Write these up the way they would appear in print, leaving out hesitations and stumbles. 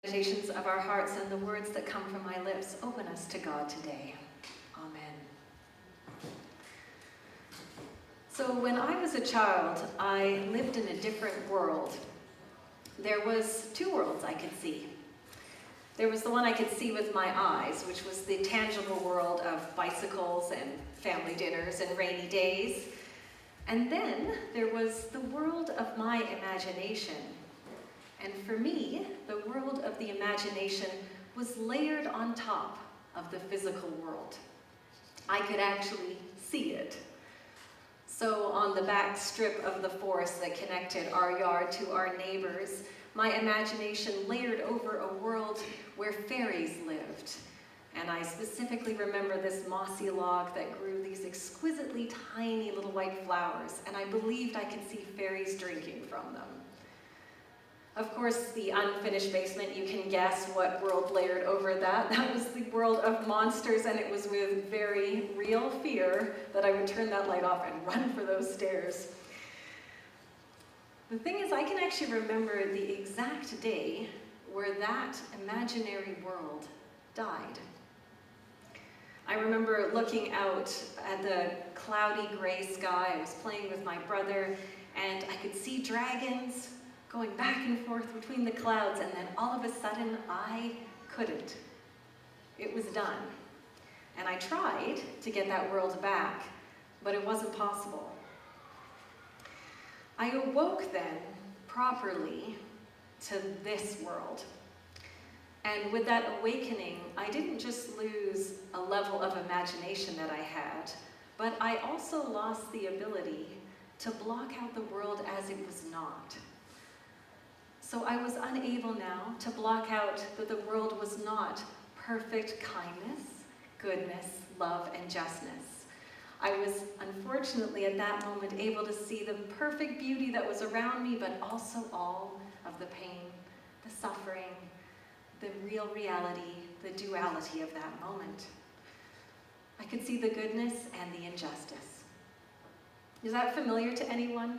Meditations of our hearts and the words that come from my lips, open us to God today. Amen. So when I was a child, I lived in a different world. There was two worlds I could see. There was the one I could see with my eyes, which was the tangible world of bicycles and family dinners and rainy days. And then there was the world of my imagination. And for me, the world of the imagination was layered on top of the physical world. I could actually see it. So on the back strip of the forest that connected our yard to our neighbors, my imagination layered over a world where fairies lived. And I specifically remember this mossy log that grew these exquisitely tiny little white flowers, and I believed I could see fairies drinking from them. Of course, the unfinished basement, you can guess what world layered over that. That was the world of monsters, and it was with very real fear that I would turn that light off and run for those stairs. The thing is, I can actually remember the exact day where that imaginary world died. I remember looking out at the cloudy gray sky. I was playing with my brother, and I could see dragons going back and forth between the clouds, and then all of a sudden, I couldn't. It was done. And I tried to get that world back, but it wasn't possible. I awoke then, properly, to this world. And with that awakening, I didn't just lose a level of imagination that I had, but I also lost the ability to block out the world as it was not. So I was unable now to block out that the world was not perfect kindness, goodness, love, and justness. I was unfortunately at that moment able to see the perfect beauty that was around me, but also all of the pain, the suffering, the real reality, the duality of that moment. I could see the goodness and the injustice. Is that familiar to anyone?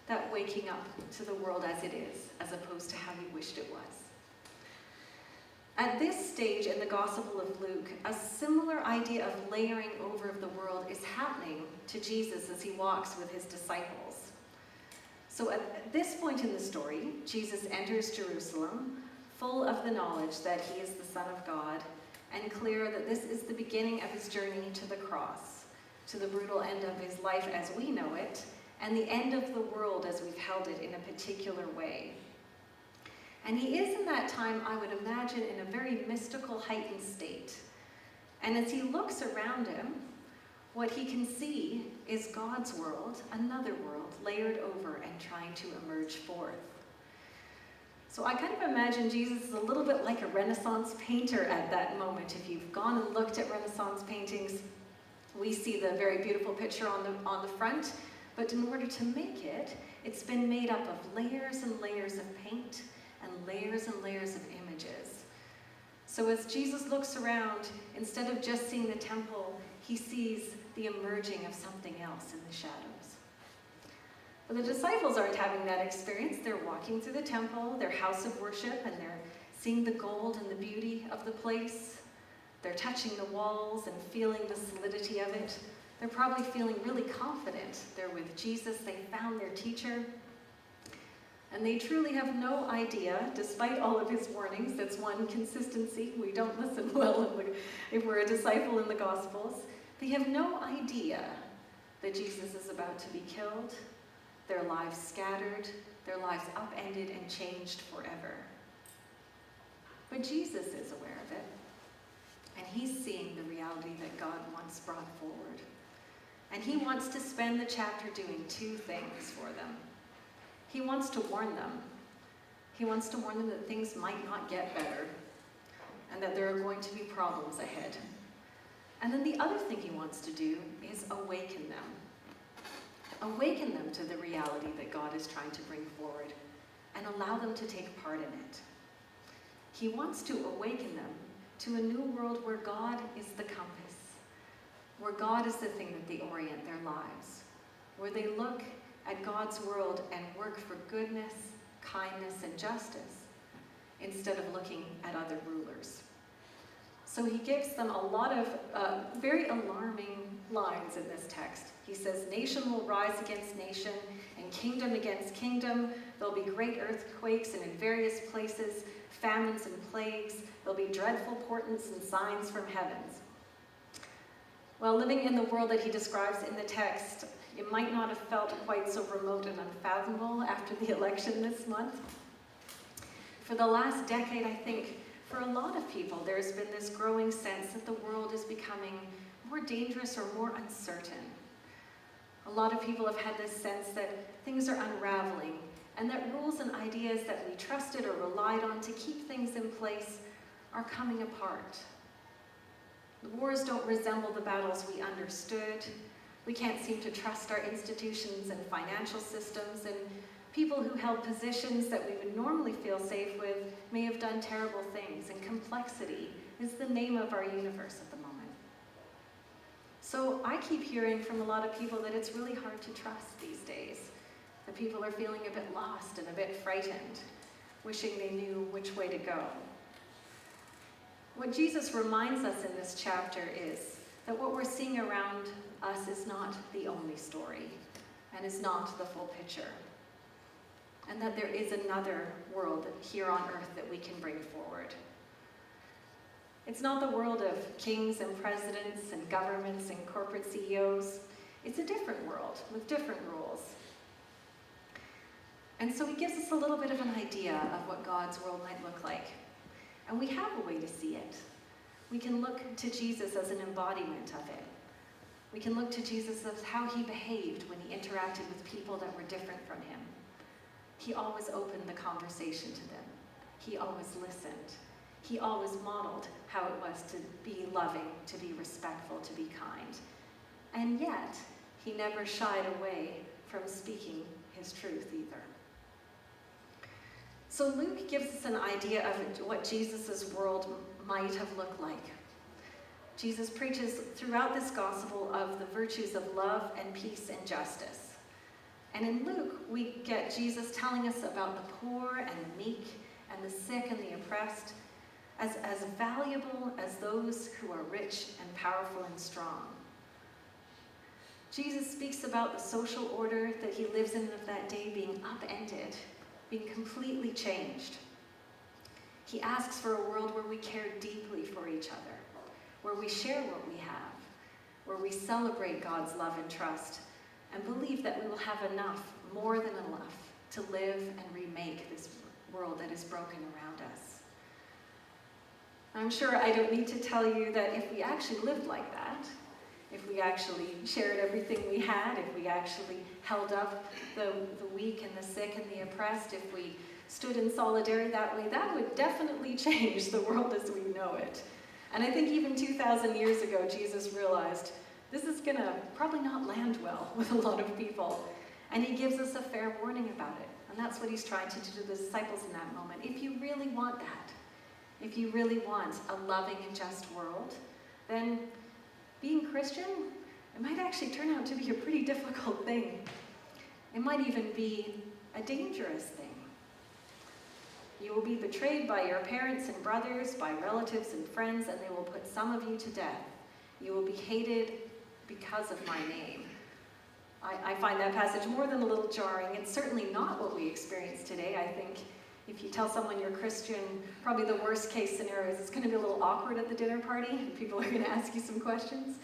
That waking up to the world as it is, as opposed to how you wished it was. At this stage in the Gospel of Luke, a similar idea of layering over of the world is happening to Jesus as he walks with his disciples. So at this point in the story, Jesus enters Jerusalem, full of the knowledge that he is the Son of God, and clear that this is the beginning of his journey to the cross, to the brutal end of his life as we know it, and the end of the world as we've held it in a particular way. And he is in that time, I would imagine, in a very mystical, heightened state. And as he looks around him, what he can see is God's world, another world, layered over and trying to emerge forth. So I kind of imagine Jesus is a little bit like a Renaissance painter at that moment. If you've gone and looked at Renaissance paintings, we see the very beautiful picture on the front. But in order to make it, it's been made up of layers and layers of paint and layers of images. So as Jesus looks around, instead of just seeing the temple, he sees the emerging of something else in the shadows. But the disciples aren't having that experience. They're walking through the temple, their house of worship, and they're seeing the gold and the beauty of the place. They're touching the walls and feeling the solidity of it. They're probably feeling really confident. They're with Jesus. They found their teacher. And they truly have no idea, despite all of his warnings. That's one consistency. We don't listen well if we're a disciple in the Gospels. They have no idea that Jesus is about to be killed, their lives scattered, their lives upended and changed forever. But Jesus is aware of it. And he's seeing the reality that God once brought forward. And he wants to spend the chapter doing two things for them. He wants to warn them. He wants to warn them that things might not get better and that there are going to be problems ahead. And then the other thing he wants to do is awaken them. Awaken them to the reality that God is trying to bring forward and allow them to take part in it. He wants to awaken them to a new world where God is the compass, where God is the thing that they orient their lives, where they look at God's world and work for goodness, kindness, and justice, instead of looking at other rulers. So he gives them a lot of very alarming lines in this text. He says, nation will rise against nation and kingdom against kingdom. There'll be great earthquakes and in various places, famines and plagues. There'll be dreadful portents and signs from heavens. Well, living in the world that he describes in the text, it might not have felt quite so remote and unfathomable after the election this month. For the last decade, I think, for a lot of people, there's been this growing sense that the world is becoming more dangerous or more uncertain. A lot of people have had this sense that things are unraveling and that rules and ideas that we trusted or relied on to keep things in place are coming apart. The wars don't resemble the battles we understood. We can't seem to trust our institutions and financial systems, and people who held positions that we would normally feel safe with may have done terrible things, and complexity is the name of our universe at the moment. So I keep hearing from a lot of people that it's really hard to trust these days, that people are feeling a bit lost and a bit frightened, wishing they knew which way to go. What Jesus reminds us in this chapter is that what we're seeing around us is not the only story and is not the full picture, and that there is another world here on earth that we can bring forward. It's not the world of kings and presidents and governments and corporate CEOs. It's a different world with different rules. And so he gives us a little bit of an idea of what God's world might look like. And we have a way to see it. We can look to Jesus as an embodiment of it. We can look to Jesus as how he behaved when he interacted with people that were different from him. He always opened the conversation to them. He always listened. He always modeled how it was to be loving, to be respectful, to be kind. And yet, he never shied away from speaking his truth either. So Luke gives us an idea of what Jesus' world might have looked like. Jesus preaches throughout this gospel of the virtues of love and peace and justice. And in Luke, we get Jesus telling us about the poor and the meek and the sick and the oppressed as valuable as those who are rich and powerful and strong. Jesus speaks about the social order that he lives in of that day being upended, being completely changed. He asks for a world where we care deeply for each other, where we share what we have, where we celebrate God's love and trust, and believe that we will have enough, more than enough, to live and remake this world that is broken around us. I'm sure I don't need to tell you that if we actually lived like that, if we actually shared everything we had, if we actually held up the weak and the sick and the oppressed, if we stood in solidarity that way, that would definitely change the world as we know it. And I think even 2,000 years ago, Jesus realized this is going to probably not land well with a lot of people. And he gives us a fair warning about it. And that's what he's trying to do to the disciples in that moment. If you really want that, if you really want a loving and just world, then being Christian, it might actually turn out to be a pretty difficult thing. It might even be a dangerous thing. You will be betrayed by your parents and brothers, by relatives and friends, and they will put some of you to death. You will be hated because of my name. I find that passage more than a little jarring. It's certainly not what we experience today. I think if you tell someone you're Christian, probably the worst case scenario is it's going to be a little awkward at the dinner party, and people are going to ask you some questions.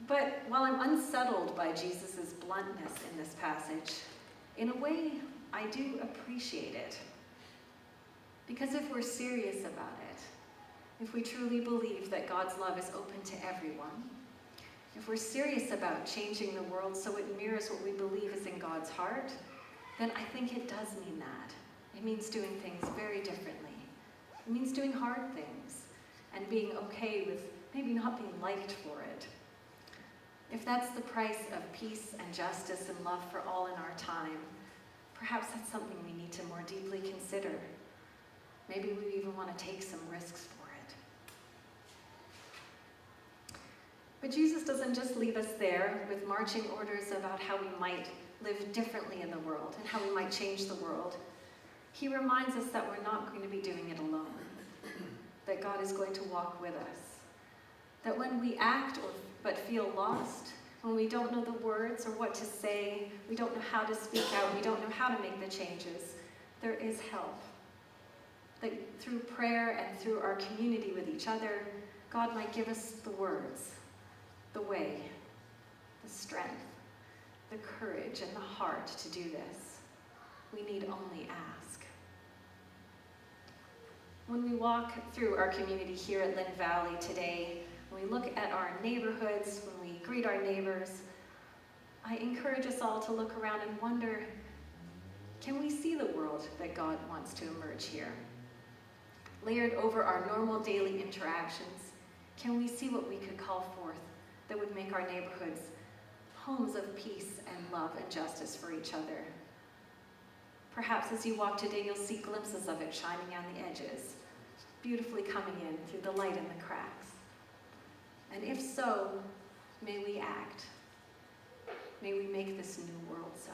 But while I'm unsettled by Jesus' bluntness in this passage, in a way, I do appreciate it. Because if we're serious about it, if we truly believe that God's love is open to everyone, if we're serious about changing the world so it mirrors what we believe is in God's heart, then I think it does mean that. It means doing things very differently. It means doing hard things and being okay with maybe not being liked for it. If that's the price of peace and justice and love for all in our time, perhaps that's something we need to more deeply consider. Maybe we even want to take some risks for it. But Jesus doesn't just leave us there with marching orders about how we might live differently in the world and how we might change the world. He reminds us that we're not going to be doing it alone, that God is going to walk with us, that when we act but feel lost, when we don't know the words or what to say, we don't know how to speak out, we don't know how to make the changes, there is help. That through prayer and through our community with each other, God might give us the words, the way, the strength, the courage, and the heart to do this. We need only ask. When we walk through our community here at Lynn Valley today, when we look at our neighborhoods, when we greet our neighbors, I encourage us all to look around and wonder, can we see the world that God wants to emerge here? Layered over our normal daily interactions, can we see what we could call forth that would make our neighborhoods homes of peace and love and justice for each other? Perhaps as you walk today, you'll see glimpses of it shining on the edges, beautifully coming in through the light in the cracks. And if so, may we act. May we make this new world so.